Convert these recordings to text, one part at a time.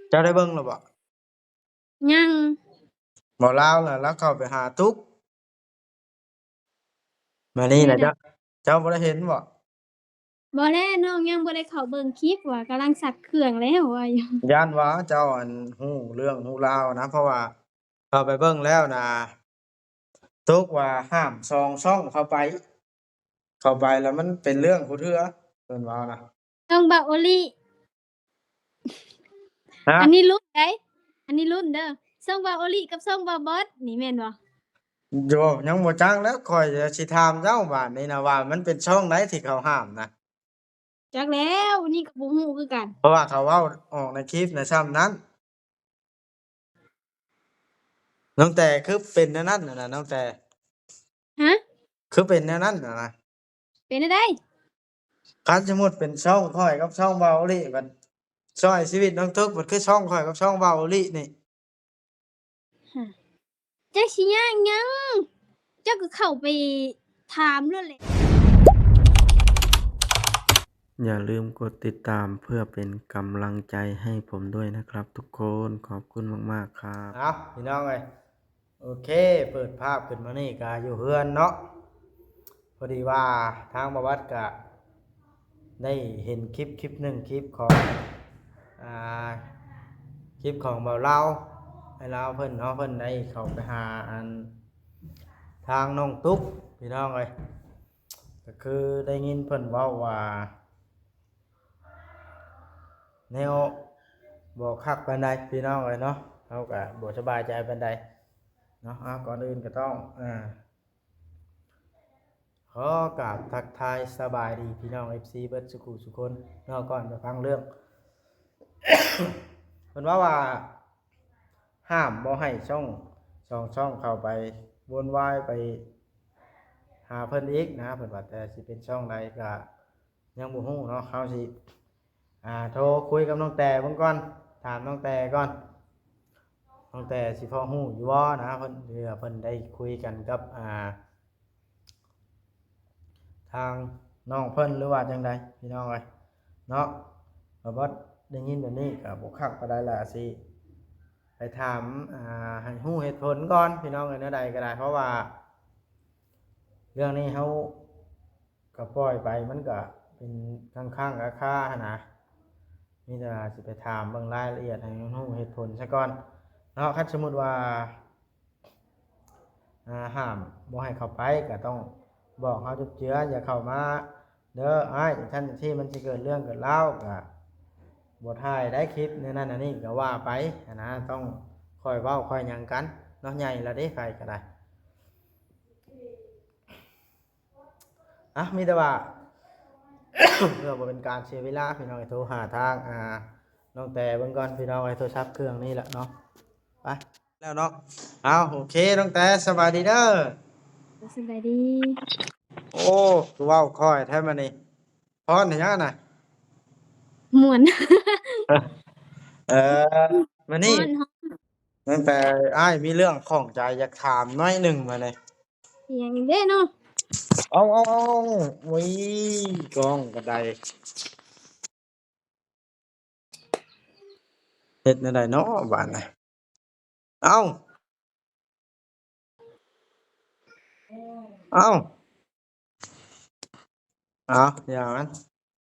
เจ้าได้เบิ่งแล้วบ่ยังบ่ลาวน่ะแล้วเข้าไปหาตุ๊กมานี่แน่ใดน่ะเจ้าบ่ได้เห็นบ่บ่แลน้องยังบ่ได้เข้าเบิ่งคลิปว่ากำลังซักเครื่องแล้วว่าอยู่ย้านว่าเจ้าฮู้เรื่องฮู้ราวนะเพราะว่าเข้าไปเบิ่งแล้วน่ะตุ๊กว่าห้ามส่องช่องเข้าไปแล้วมันเป็นเรื่องผู้เทื่อเพิ่นว่านะน้องบ่าวโอลิฮะอันนี้รุ่นใดอันนี้รุ่นเด้อส่องบ่าวโอลิกับส่องบ่าวบอสนี่แม่นบ่โย่ยังบ่จักแล้วข้อยจะสิถามเจ้าบาดนี้นะว่ามันเป็นช่องใดที่เขาห้ามนะจักแล้วนี่ก็บ่ฮู้คือกันเพราะว่าเขาเว้าออกในคลิปน่ะซ้ำนั้นน้องแต่คือเป็นแนวนั้นน่ะนะน้องแต่ฮะคือเป็นแนวนั้นน่ะนะเป็นจั่งใดคันสมมุติเป็นช่องข้อยกับช่องเว้าอีหลีบัดช่อยชีวิตน้องตึกมันคือช่องข้อยกับช่องเว้าอีหลีนี่ฮะจักสิยากหยังเจ้าก็เข้าไปถามโลดแหละอย่าลืมกดติดตามเพื่อเป็นกำลังใจให้ผมด้วยนะครับทุกคนขอบคุณมากๆครับเอาพี่น้องเอ้ยโอเคเปิดภาพขึ้นมานี่ก็อยู่เฮือนเนาะพอดีว่าทางบวัดก็ได้เห็นคลิปหนึ่งคลิปของอ่าคลิปของเบาเล่าให้เราเพิ่นเนาะเพิ่นได้เข้าไปหาทางน้องตุ๊กพี่น้องเอ้ยก็คือได้ยินเพิ่นเว้าว่าแนวบ่คักปานใดพี่น้องเอ้ยเนาะเฮาก็บ่สบายใจปานใดเนาะก่อนอื่นก็ต้องขอกราบทักทายสบายดีพี่น้อง FC เบิดสุขุสุคนเนาะก่อนจะฟังเรื่อง เพิ่นว่าห้ามบ่ให้ช่องเข้าไปวนวายไปหาเพิ่นอีกนะเพิ่นว่าแต่สิเป็นช่องใดก็ยังบ่ฮู้เนาะเฮาสิโทรคุยกับน้องแต่เบิ่งก่อนถามน้องแต่ก่อนน้องแต่สิพอฮู้อยู่บ่นะเพิ่นเผื่อเพิ่นได้คุยกันกับทางน้องเพิ่นหรือว่าจังใดพี่น้องเอ้ยเนาะบ่ได้ยินแบบนี้ก็บ่คักปานใดล่ะสิไปถามให้ฮู้เหตุผลก่อนพี่น้องเอ้ยแนวใดก็ได้เพราะว่าเรื่องนี้เฮาก็ปล่อยไปมันก็เป็นข้างๆคาๆหั้นนะมีแต่สิไปถามเบิ่งรายละเอียดให้ฮู้เหตุผลซะก่อนเนาะคันสมมุติว่าห้ามบ่ให้เข้าไปก็ต้องบอกเขาจุบเจืออย่าเข้ามาเด้ออ้ายท่านที่มันสิเกิดเรื่องเกิดราวก็บ่ถ่ายได้คลิปในนั้นอันนี้ก็ว่าไปนะต้องค่อยเว้าค่อยหยังกันเนาะใหญ่ละเด้ใครก็ได้มีแต่ว่า เพื่อบ่เป็นการเสียเวลาพี่น้องโทรหาทางน้องแต่เบิ่งก่อนพี่น้องโทรศัพท์เครื่องนี้แหละเนาะไปแล้วเนาะเอาโอเคน้องแต่สบายดีเด้อสบายดีโอ้คือเว้าค่อยแท้มื้อนี้พรให้หยังน่ะ ม่วน เออมานี่ฮ้อนตั้งแต่อ้ายมีเรื่องข้องใจอยากถามหน้อยหนึ่งมาเลยอิหยังเด้เนาะเอาวิกล้องกระไดเฮ็ดแนวใดเนาะบาดน่ะเอาเอาเอาอย่างนั้น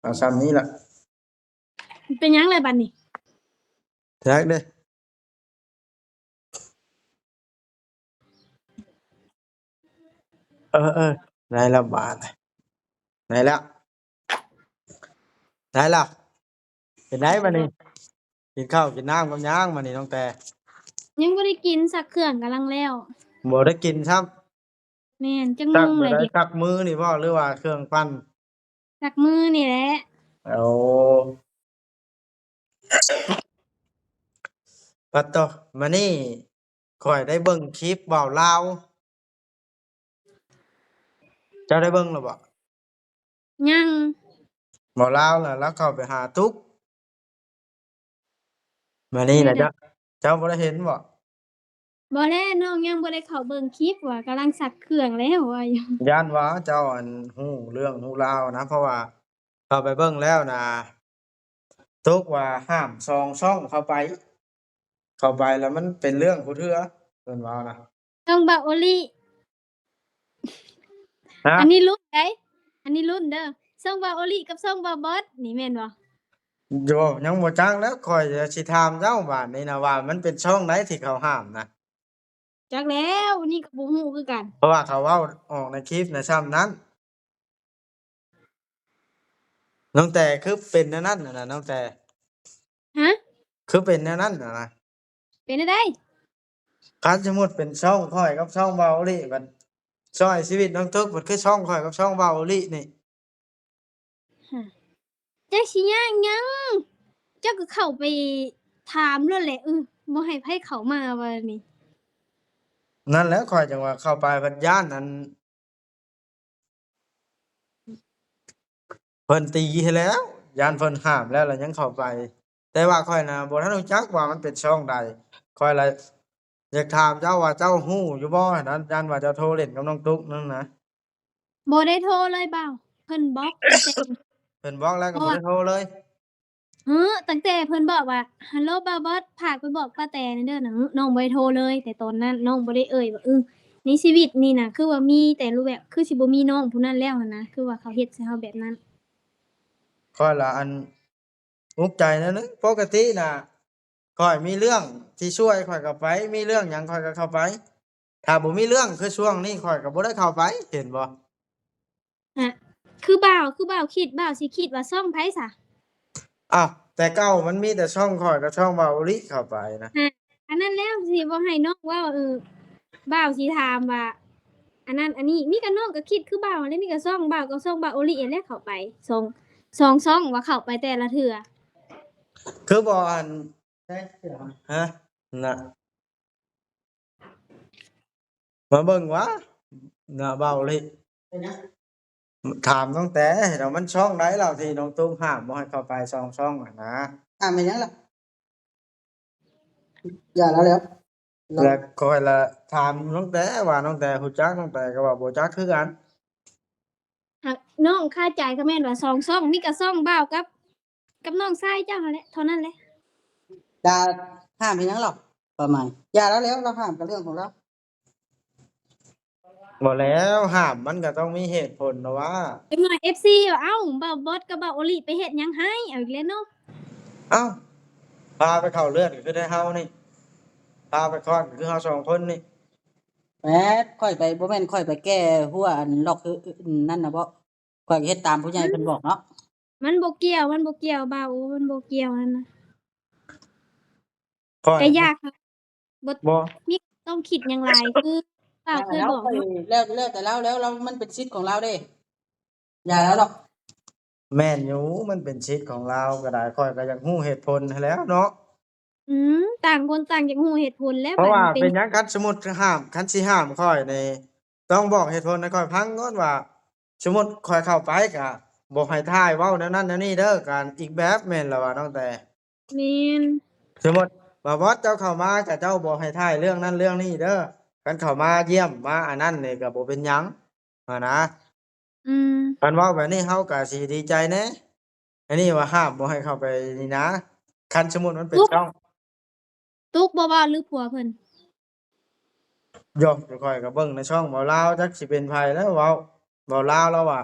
เอาซ้ำนี้ล่ะเป็นหยังเลยบัดนี้แท็กเด้อเออได้แล้วบาดน่ะได้แล้วได้แล้วเป็นไดบัดนี้กินข้าวกินน้ำกับหยังบัดนี้น้องแต่ยังบ่ได้กินซักเครื่องกำลังแล้วบ่ได้กินซ้แม่นจักำโมซักมื้อใดงแล้วเดี๋ยวซักมือนี่บ่หรือว่าเครื่องปั้นซักมื้อนี่แหละเอา ปัดต่อมานี่ข้อยได้เบิ่งคลิปเว้าลาวเจ้าได้เบิ่งแล้วบ่ยังเว้าลาวน่ะแล้วเข้าไปหาตุ๊กมานี่แน่ใดน่ะเจ้าบ่ได้เห็นบ่บ่แลน้องยังบ่ได้เข้าเบิ่งคลิปว่ากำลังซักเครื่องแล้วว่าอยู่ย้านว่าเจ้าฮู้เรื่องฮู้ราวนะเพราะว่าเข้าไปเบิ่งแล้วน่ะตุ๊กว่าห้ามส่องช่องเข้าไป เข้าไปแล้วมันเป็นเรื่องผู้เทื่อเพิ่นว่านะ ช่องบาโอลี่ ฮะ อันนี้รุ่นไดอันนี้รุ่นเด้อช่องบาโอลี่กับช่องบาบอสนี่แม่นบ่ โยยังบ่จักแล้วข้อยจะสิถามเจ้าบาดนี้นะว่ามันเป็นช่องไหนที่เขาห้ามนะ จักแล้วนี่ก็บ่ฮู้คือกัน เพราะว่าเขาเว้าออกในคลิปน่ะซ้ำนั้นน้องแต่คือเป็นแนวนั้นน่ะนะน้องแต่ ฮะ คือเป็นแนวนั้นน่ะนะ เป็นจั่งใด คันสมมุติเป็นช่องข้อยกับช่องเบาอีหลีบัดช่อยชีวิตน้องตึกมันคือช่องข้อยกับช่องเบาอีหลีนี่ จักสิย่างหยังเจ้าก็เข้าไปถามแล้วแหละบ่ให้ไผเข้ามาว่านี่ นั่นแหละข้อยจังว่าเข้าไปบัดย้านอันเพิ่นตีให้แล้วย้านเพิ่นห้ามแล้วแล้วยังเข้าไป แต่ว่าข้อยน่ะบ่ทันรู้จักว่ามันเป็นช่องใดข้อยเลยอยากถามเจ้าว่าเจ้าฮู้อยู่บ่นั้นย้านว่าเจ้าโทรเล่นกับน้องตุ๊กนั่นนะ บ่ได้โทรเลยเบาเพิ่นบล็อกตั้งแต่ เพิ่นบอกแล้วก็บ่ได้โทรเลย ตั้งแต่เพิ่นบอกว่าฮัลโหลบาบอสฝากไปบอกป้าแตนเด้อนะน้องบ่ได้โทรเลย แต่ตอนนั้นน้องบ่ได้เอ่ยว่าในชีวิตนี่น่ะคือว่ามีแต่รูปแบบคือสิบ่มีน้องผู้นั้นแล้วหันนะคือว่าเขาเฮ็ดใส่เฮาแบบนั้น ข้อยละอันอุกใจแนวหนึงปกติน่ะข้อยมีเรื่องที่ช่วยข้อยก็ไปมีเรื่องหยังข้อยก็เข้าไปถ้าบ่มีเรื่องคือช่วงนี้ข้อยก็บ่ได้เข้าไปเห็นบ่ อะคือบ่าวคิดบ่าวสิคิดว่าซ่องไผซะ อ้าวแต่เก่ามันมีแต่ช่องข้อยกับช่องเบาลิเข้าไปนะ อะอันนั้นแล้วสิบ่ให้น้องเว้าบ่าวสิถามว่าอันนั้นอันนี้มีก็น้องก็คิดคือบ่าวนั่นแหละมีก็ซ่องบ่าวกับซ่องบ่าวโอลินั่นแหละเข้าไปสองซ่องว่าเข้าไปแต่ละเทื่อ คือบ่อันฮะน่ะมาเบิ่งวะน่ะเบาลิถามตั้งแต่แล้วมันช่องใดแล้วที่น้องตุ้มห้ามบ่ให้เข้าไปช่องอะนะ เป็นหยังล่ะอย่าแล้วแล้วเรา แล้วข้อยละถามน้องแต่ว่าน้องแต่ฮู้จักน้องแต่ก็ว่าบ่จักคือกัน หักน้องคาใจก็แม่นว่า2ซ่องมีก็ซ่องบ่าวกับน้องชายเจ้านั่นแหละเท่านั้นแหละ อย่าห้ามเป็นหยังหรอกประมาณอย่าแล้วแล้วเราห้ามกับเรื่องของเรา บ่แล้วห้ามมันก็ต้องมีเหตุผลนะว่า เด็กน้อย FC ว่าเอ้าบ่าวบอสกับบ่าวโอลิไปเฮ็ดหยังให้เอาอีกแล้วเนาะ เอ้าพาไปเข้าเลือดก็คือได้เฮานี่พาไปคลอดก็คือเฮาสองคนนี่ แหมค่อยไปบ่แม่นค่อยไปแก้หัวอันล็อกนั่นน่ะบ่ค่อยเฮ็ดตามผู้ใหญ่เพิ่นบอกเนาะ มันบ่เกี่ยวบ่าวมันบ่เกี่ยวนั่นน่ะ ข้อย ก็ยากบ่ บ่ มีต้องคิดหยังหลายคือบ่าวเคย แล้ว บอก ค่อย เนาะ แล้วแต่เรามันเป็นสิทธิ์ของเราเด้อย่าแล้วหรอก แม่นอยู่มันเป็นสิทธิ์ของเราก็ได้ข้อยก็อยากฮู้เหตุผลหั้นแหล้วเนาะ ต่างคนต่างอยากรู้เหตุผลแล้ว เพราะ บัด ว่า นี้ เป็นหยังคันสมมุติห้ามคันสิห้ามข้อยนี่ต้องบอกเหตุผลให้ข้อยฟังก่อนว่าสมมุติข้อยเข้าไปก็บ่ให้ถ่ายเว้าแนวนั้นแนวนี้เด้อการอีกแบบแม่นแล้วว่าน้องแต่ แม่น สมมุติว่าบอสเจ้าเข้ามาก็เจ้าบ่ให้ถ่ายเรื่องนั้นเรื่องนี้เด้อคันเข้ามาเยี่ยมมาอันนั้นนี่ก็บ่เป็นหยังอะนะ อืม คันเว้าแบบนี้เฮาก็สิดีใจแหน่อันนี้ว่าห้ามบ่ให้เข้าไปนี่นะคันสมมุติมันเป็นช่อง ตุกบ่ว่าหรือผัวเพิ่น ย่อมค่อยๆก็เบิ่งในช่องเว้าลาวจักสิเป็นไผแล้วเว้าลาวแล้วว่า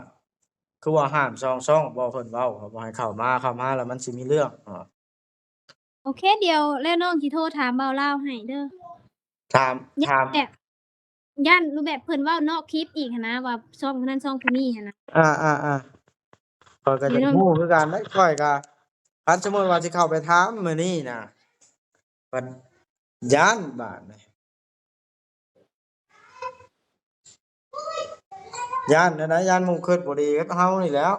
คือว่าห้ามช่องบ่เพิ่นเว้าว่าบ่ให้เข้ามาแล้วมันสิมีเรื่องโอเคเดี๋ยวแล้วน้องสิโทรถามบ่าวลาวให้เด้อ ถาม ย่านแบบย่านรูปแบบเพิ่นเว้านอกคลิปอีกหั้นนะว่าช่องผู้นั้นช่องผู้นี้หั้นนะ อาๆๆข้อยก็อยากรู้คือกันเด้ข้อยก็คันสมมุติว่าสิเข้าไปถามมื้อนี้น่ะบัดย้านบาดนี่ย้านแนวใดย้านหมู่คิดบ่ดีกับเฮานี่แหล้ว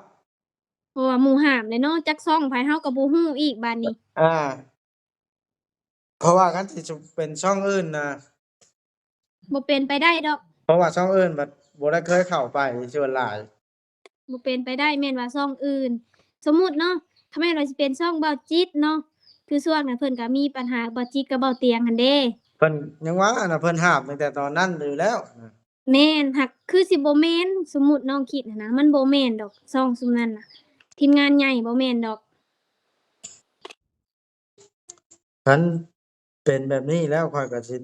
เพราะว่าหมู่ห้ามเลยเนาะจักช่องไผเฮาก็บ่ฮู้อีกบัดนี้ อาเพราะว่าคันสิเป็นช่องอื่นน่ะ บ่เป็นไปได้ดอก เพราะว่าช่องอื่นบัดบ่ได้เคยเข้าไปส่วนหลาย บ่เป็นไปได้แม่นว่าช่องอื่น สมมุติเนาะถ้าแม่นว่าสิเป็นช่องเบาจิตเนาะคือช่วงนั้นเพิ่นก็มีปัญหาเบาจิตกับเบาเตียงหั้นเด้ เพิ่นยังว่าน่ะเพิ่นห้ามตั้งแต่ตอนนั้นอยู่แล้ว แม่นหักคือสิบ่แม่นสมมุติน้องคิดหั้นนะมันบ่แม่นดอกช่องซุมนั้นน่ะทีมงานใหญ่บ่แม่นดอก คัน เป็นแบบนี้แล้วข่อยก็สิ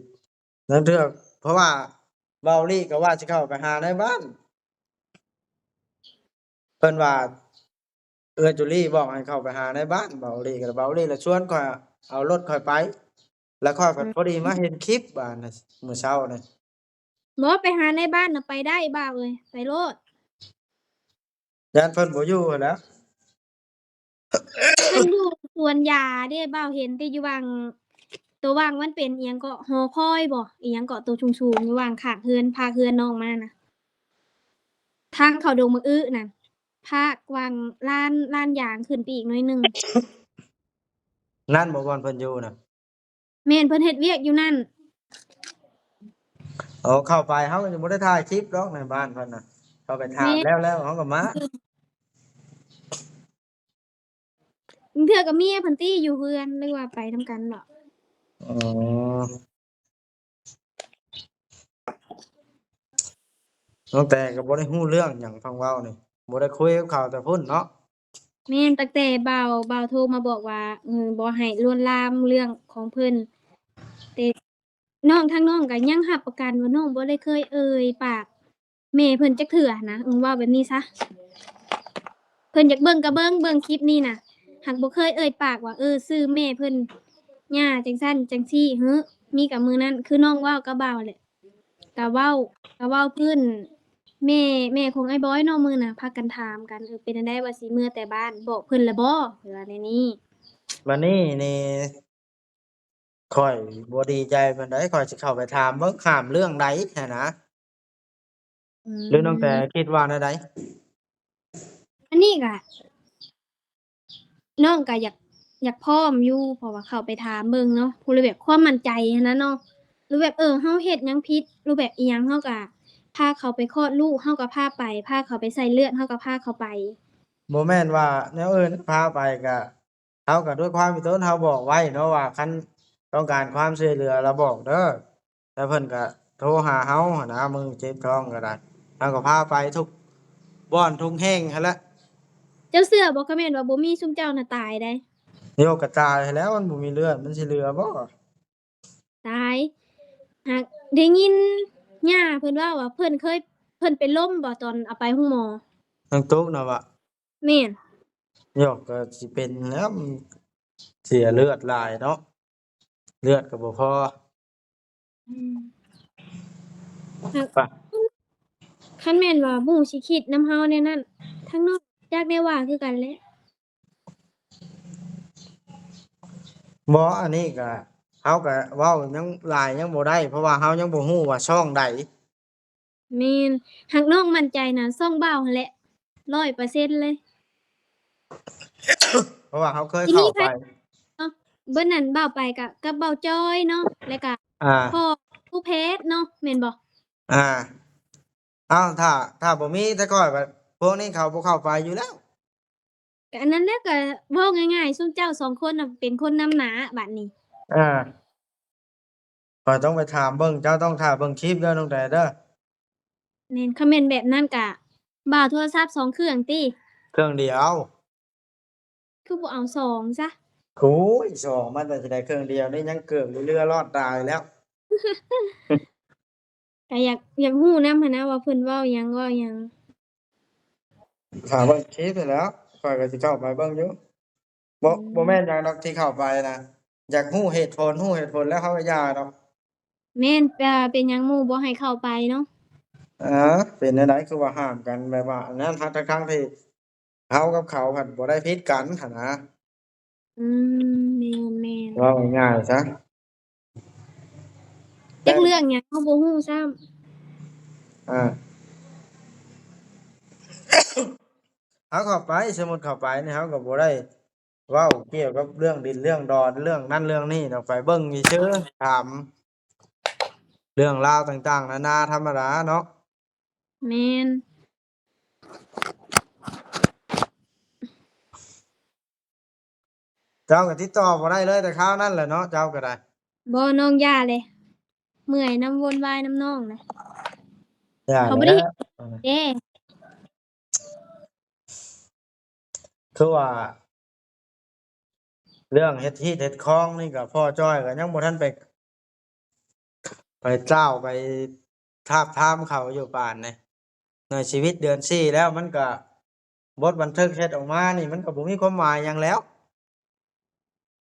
นั่นเทื่อเพราะว่าเว้าลี่ก็ว่าสิเข้าไปหาในบ้านเพิ่นว่าจุลีบอกให้เข้าไปหาในบ้านเว้าลี่ก็เว้าลี่แล้วชวนข่อยเอารถข่อยไปแล้วข่อยก็พอดีมาเห็นคลิปบาดน่ะมื้อเช้านี่ บ่ไปหาในบ้านน่ะไปได้บ่าวเอ้ยไปโลด ย้านเพิ่นบ่อยู่หั้นแหล้ว เพิ่นอยู่สวนยาเด้บ่าวเห็นแต่อยู่วังตัววังมันเป็นอิหยังก็หอคอยบ่อิหยังก็ตัวสูงๆอยู่วังข้างเรือนพาเรือนน้องมาน่ะทางเข้าดงมะอื้อนั่นภาควังลานยางขึ้นไปอีกหน่อยหนึง นั่นบ่บ่อนเพิ่นอยู่น่ะ แม่นเพิ่นเฮ็ดเวียกอยู่นั่น เข้าไปเฮาก็จะบ่ได้ถ่ายคลิปดอกในบ้านเพิ่นน่ะเข้าไปถามแม่นแล้วเฮาก็มาบางเทื่อก็เมียเพิ่นติอยู่เรือนหรือว่าไปนำกันดอกอ๋อตั้งแต่ก็บ่ได้ฮู้เรื่องหยังฟังเว้านี่บ่ได้คุยกับเขาแต่พุ่นเนาะแม่นตั้งแต่บ่าวโทรมาบอกว่าบ่ให้ลวนลามเรื่องของเพิ่นแต่ทางน้องก็ยังรับประกันว่าน้องบ่ได้เคยเอ่ยปากแม่เพิ่นจักเทื่อนะเว้าแบบนี้ซะเพิ่นอยากเบิ่งก็เบิ่งคลิปนี้น่ะหักบ่เคยเอ่ยปากว่าชื่อแม่เพิ่นย่าจังซั้นจังซี้มีก็มื้อนั้นคือน้องเว้ากับบ่าวแหละก็เว้าพื้นแม่ของอ้ายบอยเนาะมื้อน่ะพากันถามกันเป็นจั่งใดว่าสิเมื่อแต่บ้านบอกเพิ่นแล้วบ่เพิ่นว่าแนวนี้บัดนี้นี่ข้อยบ่ดีใจปานใดข้อยสิเข้าไปถามเบิ่งข้ามเรื่องใดหั้นนะอืหรือน้องแต่มคิดว่าแนวใดอันนี้ก็น้องก็อยากพร้อมอยู่เพราะว่าเข้าไปถามเบิ่งเนาะผู้ละแบบความมั่นใจหั้นนะเนาะหรือแบบเฮาเฮ็ดหยังผิดหรือแบบอิหยังเฮาก็พาเขาไปคลอดลูกเฮาก็พาไปพาเขาไปใส่เลือดเฮาก็พาเขาไปบ่แม่นว่าแนวอื่นพาไปก็เฮาก็ด้วยความที่ตนเฮาบอกไว้เนาะว่าคันต้องการความช่วยเหลือเราบอกเด้อแล้วเพิ่นก็โทรหาเฮาหั้นนะมึงเจ็บท้องก็ได้เฮาก็พาไปทุกบ่อนทุกแห่งหั้นแหละ เจ้าเชื่อบ่คะแม่นว่าบ่มีซุมเจ้าน่ะตายเดะโยกกระจายหั้นแหล้วมันบ่มีเลือดมันสิเหลือบ่ตายหากได้ยินย่าเพิ่นเว้าว่าเพิ่นเป็นลมบ่ตอนเอาไปโรงหมอทางตุ๊กน่ะว่าแม่นโยกก็สิเป็นแหล้วมันเสียเลือดหลายเนาะเลือดก็บ่พออืมหากปะคันแม่นว่าหมู่สิคิดนำเฮาแนวนั้นทางนอกจักได้ว่าคือกันแหละบ่อันนี้ก็เฮาก็เว้ายังหลายยังบ่ได้เพราะว่าเฮายังบ่ฮู้ว่าช่องใดแม่นหากน้องมั่นใจน่ะซ่องเบ้าหั้นแหละ100%เลยเพราะว่าเฮาเคยสิมีไผเข้าไปเนาะเบิดนั้นเบ้าไปกับเบ้าจ้อยเนาะแล้วก็อ่าพ่อผู้เพชรเนาะแม่นบ่ อ่าอ้าวถ้าบ่มีแต่ก่อนว่าพวกนี้เขาบ่เข้าไปอยู่แล้วก็อันนั้นแหละก็เว้าง่ายๆซุมเจ้า2คนน่ะเป็นคนนำหน้าบัดนี้อ่าข้อยต้องไปถามเบิ่งเจ้าต้องท่าเบิ่งคลิปเด้อน้องแต่เด้อแม่นคันแม่นแบบนั้นก็บ่าวโทรศัพท์2เครื่องติเครื่องเดียวคือบ่เอา2ซะโอ้ยสองมันแต่สิได้เครื่องเดียวนี่ยังเกือบเรือรอดตายแล้ว ก็อยากฮู้นำหั้นนะว่าเพิ่นเว้าหยังถามเบิ่งคลิปไปแหล้วข้อยก็สิเข้าไปเบิ่งอยู่อืบ่แม่นหมยังดอกที่เข้าไปน่ะอยากฮู้เหตุผลแล้วเขาก็ย้าดอกแม่นเป็นหยังหมู่บ่ให้เข้าไปเนาะอาเป็นแนวใดคือว่าห้ามกันแบบว่าอันนั้นทั้งๆที่เรากับเขาหั้นบ่ได้ผิดกันหั้นนะอืมแม่นเว้าง่ายๆซะๆจัแต่กเรื่องหยังเราบ่ฮู้ซ้อาเขาเข้าไปสมมุติเข้าไปนี่เราก็บ่ได้เว้าเกี่ยวกับเรื่องดินเรื่องดอนเรื่องนั้นเรื่องนี้ดอกไปเบิ่งซื่อๆถามเรื่องราวต่างๆนานาธรรมดาเนาะ ำแม่นเจ้าก็ติดต่อบ่ได้เลยแต่คราวนั้นแหละเนาะเจ้าก็ได้บ่น้องย่าเลยเมื่อยนำวนวายนำน้องน่ะอย่าแหล้เขาบ่ได้เฮ็ดวเด้คือว่า เรื่องเฮ็ดที่เฮ็ดคองนี่ก็พ่อจ้อยก็ยังบ่ทันไปเจ้าไปทาบทามเขาอยู่ป่านนี่ในชีวิตเดือน4แล้วมันก็บทบันทึกเฮ็ดออกมานี่มันก็บ่มีความหมายหยังแล้ว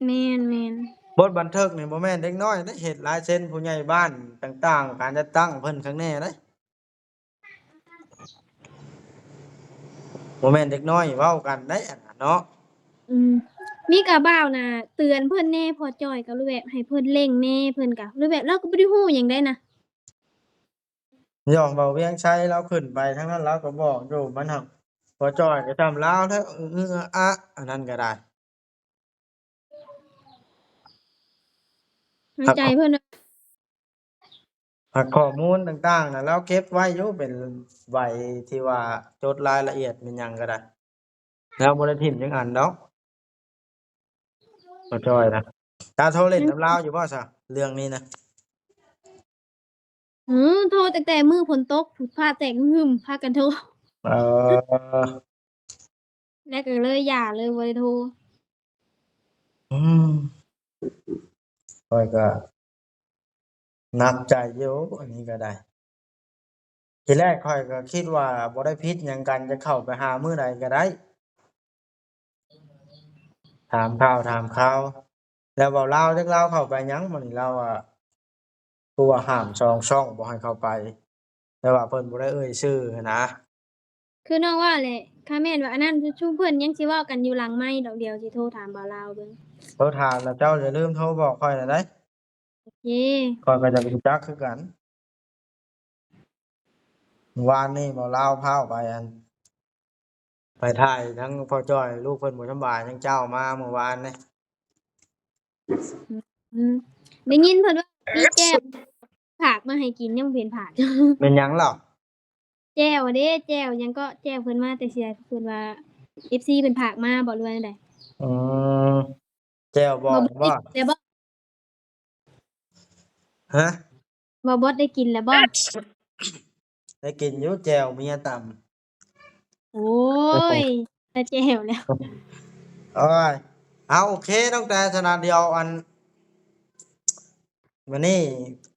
แม่นแม่นบทบันทึกนี่บ่แม่นเด็กน้อยได้เฮ็ดลายเซ็นผู้ใหญ่บ้านต่างๆการจัดตั้งเพิ่นข้างแน่เด้บ่แม่นเด็กน้อยเว้ากันได้อันน่ะเนาะ อืมมีกะบ่าวน่ะเตือนเพิ่นแน่พอจ้อยก็รู้แบบให้เพิ่นเร่งแน่เพิ่นก็รู้แบบเราก็บ่ได้ฮู้หยังได้นะ ย่องเบาเวียงชัยเราขึ้นไปทั้งนั้นเราก็บอกอยู่มันหักพอจ้อยก็ทำลาวถ้าอะอันนั้นก็ได้ ใน หัก ใจเพิ่นว่า หักข้อมูลต่างๆน่ะเราเก็บไว้อยู่เป็นใบที่ว่าจดรายละเอียดเป็นหยังก็ได้แล้วบ่ได้ทิ่มจังอันดอกพอจ้อยนะตาโทรเล่นน้ำลาวอยู่บ่ซะเรื่องนี้นะ โทรตั้งแต่มื้อฝนตกฟ้าแตกหึ่มๆพากันโทร เอ่อ แล้วก็เลยหย่าเลยบ่ได้โทร อืมข้อยก็หนักใจอยู่อันนี้ก็ได้ ทีแรกข้อยก็คิดว่าบ่ได้ผิดหยังกันจะเข้าไปหามื้อใดก็ได้ถามข่าวแล้วเว้าลาวจักลาวเข้าไปหยังมื้อนี้เลาอะผู้ว่าห้ามช่องบ่ให้เข้าไปแต่ว่าเพิ่นบ่ได้เอ่ยชื่อหั้นนะ คือน้องว่าแหละถ้าแม่นว่าอันนั้นชุมเพิ่นยังสิเว้ากันอยู่หลังไมค์ดอกเดียวสิโทรถามบ่าวลาวเบิ่งโทรถามแล้วเจ้าอย่าลืมโทรบอกข้อยน่ะเด้โอเคข้อยก็จะรู้จักคือกันเมื่อวานนี้เว้าลาวพาไปไปถ่ายทั้งพ่อจ้อยลูกเพิ่นบ่สำบายทั้งเจ้ามาเมื่อวานนี่ อืมได้ยินเพิ่นว่ามีแจ้วผากมาให้กินยังบ่เห็นผาก เป็นหยังเหรอ แจ้วเด้แจ้วหยังก็แจ้วเพิ่นมาแต่เสียเพิ่นว่า FC เพิ่นผากมาบ่รู้ว่าจั่งใดอืมแจ่วบองบ่ได้บ่แต่บ่ฮะ บ่บดได้กินแล้วบ่ ได้กินอยู่แจ่วเมียตำ โอ้ยแต่แจ้วแล้ว โอ้ยเอาโอเคตั้งแต่ขนาดเดียวมื้อนี้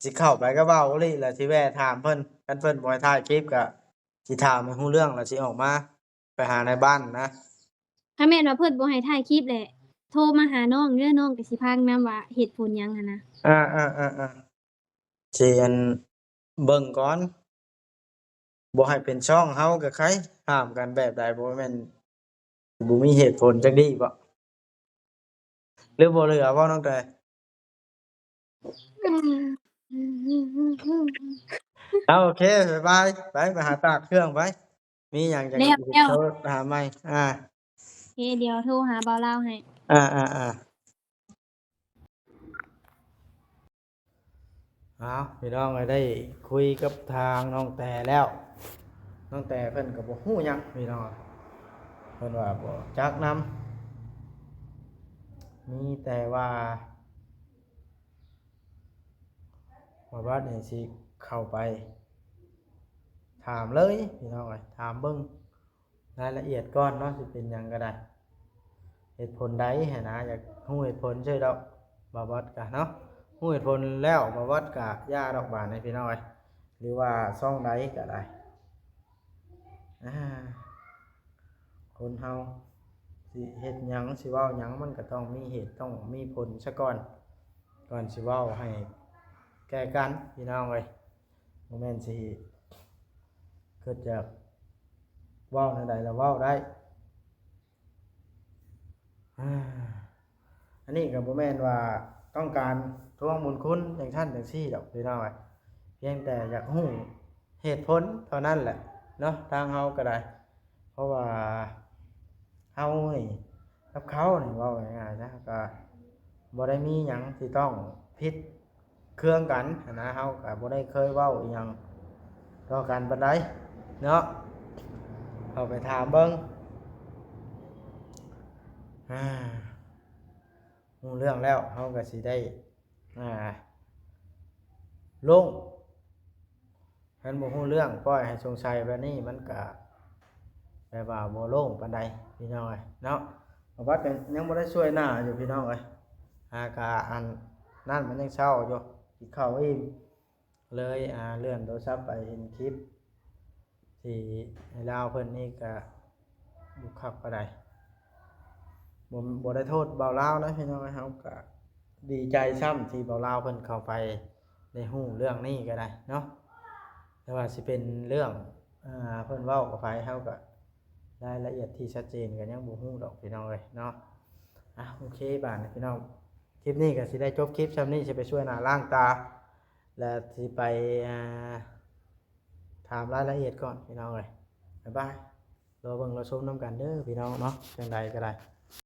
สิเข้าไปกับเว้าอีหลีแล้วสิแวะถามเพิ่นคันเพิ่นบ่ให้ถ่ายคลิปก็สิถามให้รู้เรื่องแล้วสิออกมาไปหาในบ้านนะ ถ้าแม่นว่าเพิ่นบ่ให้ถ่ายคลิปแหละโทรมาหาน้องเด้อน้องก็สิพากนำว่าเหตุผลหยังหันนะอาสิเบิ่งก่อนบ่ให้เป็นช่องเฮากับใครห้ามกันแบบใดบ่แม่นบ่มีเหตุผลจักดีบ่หรือบ่เหลือบ่น้องเตย เอาโอเคบ๊ายบายไปหาตากเครื่องไปมีหยังจั่งแล้วสิโทรหาใหม่โอเคเดี๋ยวโทรหาบ่าวลาวให้อาเอาพี่น้องก็ได้คุยกับทางน้องแต่แล้วน้องแต่เพิ่นก็บ่ฮู้หยังพี่น้องเพิ่นว่าบ่จักนำมีแต่ว่าบัดนี้สิเข้าไปถามเลยพี่น้องเอ้ยถามเบิ่งรายละเอียดก่อนเนาะสิเป็นหยังก็ได้เหตุผลใดหั้นนะอยากฮู้เหตุผลใช่ดอกบ่วัดกะเนาะฮู้เหตุผลแล้วบ่วัดกะย่าดอกบานให้พี่น้องเอ้ยหรือว่าช่องใดก็ได้อาคนเฮาสิเฮ็ดหยังสิเว้าหยังมันก็ต้องมีเหตุต้องมีผลซะก่อนสิเว้าให้แก้กันพี่น้องเอ้ยบ่แม่นสิเกิดจากเว้าแนวใดแล้วเว้าได้อันนี้ก็บ่แม่นว่าต้องการทวงบุญคุณจังซั่นจังซี่ดอกพี่น้องเอ้ยเพียงแต่อยากฮู้เหตุผลเท่านั้นแหละเนาะทางเฮาก็ได้เพราะว่าเฮานี่กับเขานี่เว้าง่ายๆนะก็บ่ได้มีหยังที่ต้องผิดเครื่องกันหั้นนะเฮาก็บ่ได้เคยเว้าอิหยังต่อกันปานใดเนาะเอาไปถามเบิ่งรู้เรื่องแล้วเฮาก็สิได้ลงคันบ่รู้เรื่องปล่อยให้สงสัยแบบนี้มันก็แบบว่าบ่โล่งปานใดพี่น้องเอ้ยเนาะ วัดยังบ่ได้ช่วยหน้าอยู่พี่น้องเอ้ยหากะอันนั่นมันยังเช้าอยู่กินข้าวอิ่มเลยเลื่อนโทรศัพท์ไปเห็นคลิปที่ให้ลาวเพิ่นนี่ก็บุกคักปานใดบ่ได้โทษเบาลาวนะพี่น้องเฮาก็ดีใจซ้ำที่เบาลาวเพิ่นเข้าไปได้ฮู้เรื่องนี้ก็ได้เนาะแต่ว่าสิเป็นเรื่องเพิ่นเว้ากับไผเฮาก็รายละเอียดที่ชัดเจนก็ยังบ่ฮู้ดอกพี่น้องเอ้ยเนาะโอเคบาดนี้พี่น้องคลิปนี้ก็สิได้จบคลิปซ้ำนี้สิไปช่วยหน้าล้างตาและสิไปถามรายละเอียดก่อนพี่น้องเอ้ยบ๊ายบายรอเบิ่งรอชมนํกันเด้อพี่น้องเนาะจังใดก็ได้